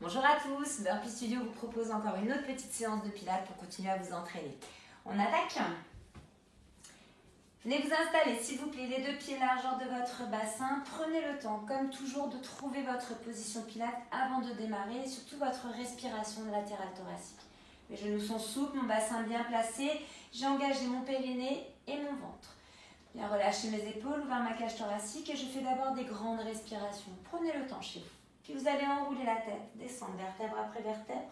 Bonjour à tous, Burpee Studio vous propose encore une autre petite séance de pilates pour continuer à vous entraîner. On attaque. Venez vous installer s'il vous plaît, les deux pieds largeur de votre bassin. Prenez le temps, comme toujours, de trouver votre position pilates avant de démarrer et surtout votre respiration latérale thoracique. Mes genoux sont souples, mon bassin bien placé. J'ai engagé mon périnée et mon ventre. Bien relâcher mes épaules vers ma cage thoracique et je fais d'abord des grandes respirations. Prenez le temps chez vous. Puis vous allez enrouler la tête, descendre vertèbre après vertèbre.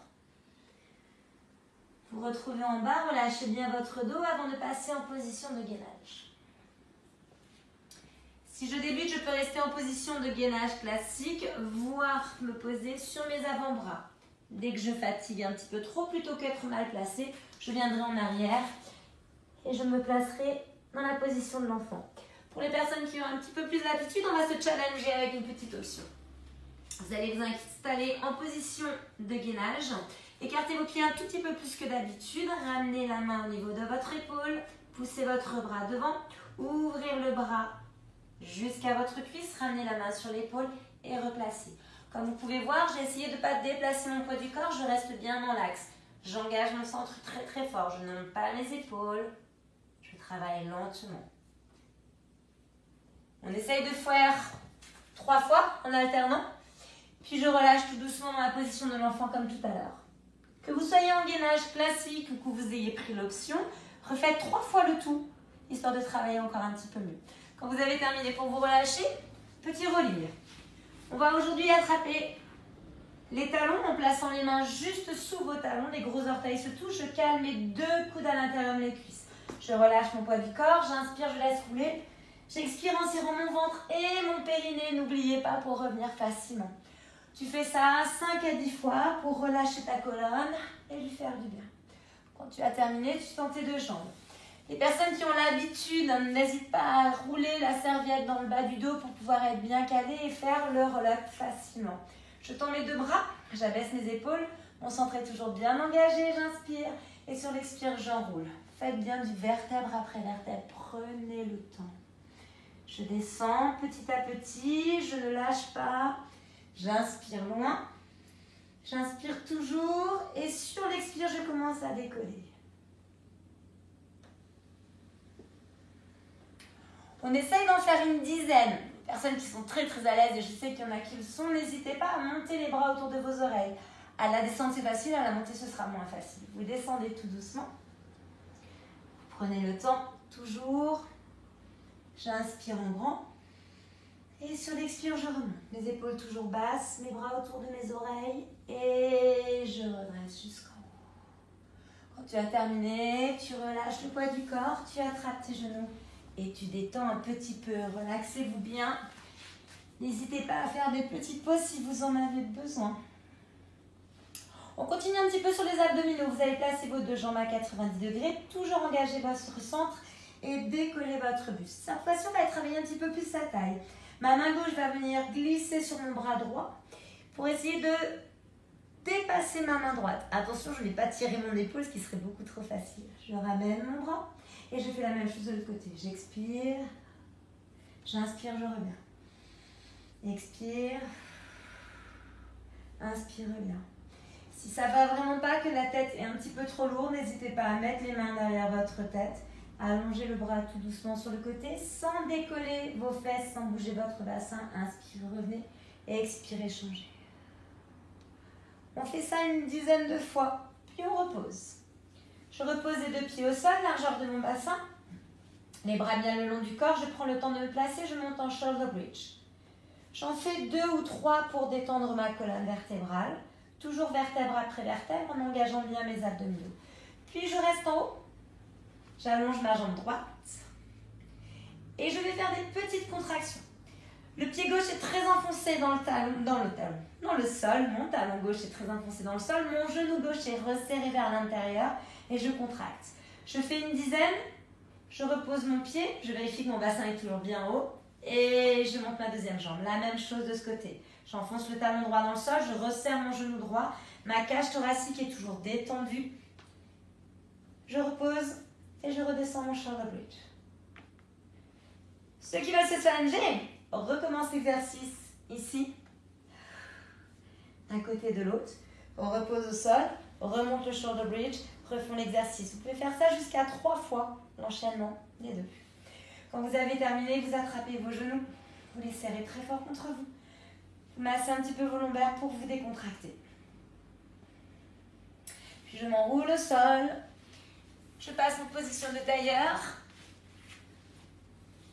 Vous retrouvez en bas, relâchez bien votre dos avant de passer en position de gainage. Si je débute, je peux rester en position de gainage classique, voire me poser sur mes avant-bras. Dès que je fatigue un petit peu trop, plutôt qu'être mal placé, je viendrai en arrière et je me placerai dans la position de l'enfant. Pour les personnes qui ont un petit peu plus d'habitude, on va se challenger avec une petite option. Vous allez vous installer en position de gainage. Écartez vos pieds un tout petit peu plus que d'habitude. Ramenez la main au niveau de votre épaule. Poussez votre bras devant. Ouvrez le bras jusqu'à votre cuisse. Ramenez la main sur l'épaule et replacez. Comme vous pouvez voir, j'ai essayé de ne pas déplacer mon poids du corps. Je reste bien dans l'axe. J'engage mon centre très très fort. Je ne monte pas les épaules. Je travaille lentement. On essaye de faire 3 fois en alternant. Puis je relâche tout doucement dans la position de l'enfant comme tout à l'heure. Que vous soyez en gainage classique ou que vous ayez pris l'option, refaites 3 fois le tout, histoire de travailler encore un petit peu mieux. Quand vous avez terminé, pour vous relâcher, petit rolling. On va aujourd'hui attraper les talons en plaçant les mains juste sous vos talons. Les gros orteils se touchent. Je cale mes 2 coudes à l'intérieur de mes cuisses. Je relâche mon poids du corps. J'inspire, je laisse couler. J'expire en serrant mon ventre et mon périnée. N'oubliez pas pour revenir facilement. Tu fais ça 5 à 10 fois pour relâcher ta colonne et lui faire du bien. Quand tu as terminé, tu tends tes 2 jambes. Les personnes qui ont l'habitude, n'hésitent pas à rouler la serviette dans le bas du dos pour pouvoir être bien calé et faire le relâche facilement. Je tends mes 2 bras, j'abaisse mes épaules, mon centre est toujours bien engagé, j'inspire et sur l'expire, j'enroule. Faites bien du vertèbre après vertèbre, prenez le temps. Je descends petit à petit, je ne lâche pas. J'inspire loin, j'inspire toujours et sur l'expire, je commence à décoller. On essaye d'en faire une dizaine. Les personnes qui sont très très à l'aise, et je sais qu'il y en a qui le sont, n'hésitez pas à monter les bras autour de vos oreilles. À la descente c'est facile, à la montée ce sera moins facile. Vous descendez tout doucement. Vous prenez le temps, toujours. J'inspire en grand. Et sur l'expire, je remonte. Les épaules toujours basses, mes bras autour de mes oreilles. Et je redresse jusqu'en haut. Quand tu as terminé, tu relâches le poids du corps, tu attrapes tes genoux et tu détends un petit peu. Relaxez-vous bien. N'hésitez pas à faire des petites pauses si vous en avez besoin. On continue un petit peu sur les abdominaux. Vous allez placer vos 2 jambes à 90 degrés, toujours engager votre centre et décoller votre buste. Cette fois-ci, on va travailler un petit peu plus sa taille. Ma main gauche va venir glisser sur mon bras droit pour essayer de dépasser ma main droite. Attention, je ne vais pas tirer mon épaule, ce qui serait beaucoup trop facile. Je ramène mon bras et je fais la même chose de l'autre côté. J'expire, j'inspire, je reviens. Expire, inspire, reviens. Si ça ne va vraiment pas, que la tête est un petit peu trop lourde, n'hésitez pas à mettre les mains derrière votre tête. Allongez le bras tout doucement sur le côté, sans décoller vos fesses, sans bouger votre bassin. Inspirez, revenez et expirez, changez. On fait ça une dizaine de fois, puis on repose. Je repose les 2 pieds au sol, largeur de mon bassin. Les bras bien le long du corps, je prends le temps de me placer, je monte en shoulder bridge. J'en fais 2 ou 3 pour détendre ma colonne vertébrale. Toujours vertèbre après vertèbre, en engageant bien mes abdominaux. Puis je reste en haut. J'allonge ma jambe droite et je vais faire des petites contractions. Le pied gauche est très enfoncé dans le sol. Mon talon gauche est très enfoncé dans le sol. Mon genou gauche est resserré vers l'intérieur et je contracte. Je fais une dizaine. Je repose mon pied. Je vérifie que mon bassin est toujours bien haut et je monte ma 2e jambe. La même chose de ce côté. J'enfonce le talon droit dans le sol. Je resserre mon genou droit. Ma cage thoracique est toujours détendue. Je repose. Et je redescends mon shoulder bridge. Ceux qui veulent se challenger, recommence l'exercice ici. d'un côté et de l'autre. On repose au sol, on remonte le shoulder bridge, refont l'exercice. Vous pouvez faire ça jusqu'à 3 fois, l'enchaînement des deux. Quand vous avez terminé, vous attrapez vos genoux, vous les serrez très fort contre vous. Vous massez un petit peu vos lombaires pour vous décontracter. Puis je m'enroule au sol. Je passe en position de tailleur.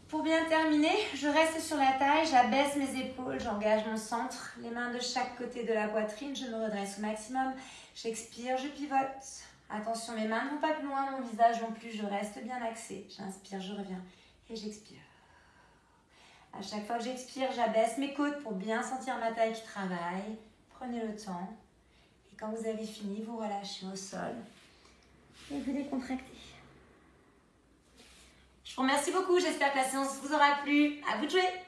Pour bien terminer, je reste sur la taille, j'abaisse mes épaules, j'engage mon centre, les mains de chaque côté de la poitrine, je me redresse au maximum, j'expire, je pivote. Attention, mes mains ne vont pas plus loin, mon visage non plus, je reste bien axée. J'inspire, je reviens et j'expire. À chaque fois que j'expire, j'abaisse mes côtes pour bien sentir ma taille qui travaille. Prenez le temps. Et quand vous avez fini, vous relâchez au sol et vous décontractez. Je vous remercie beaucoup, j'espère que la séance vous aura plu. À vous de jouer!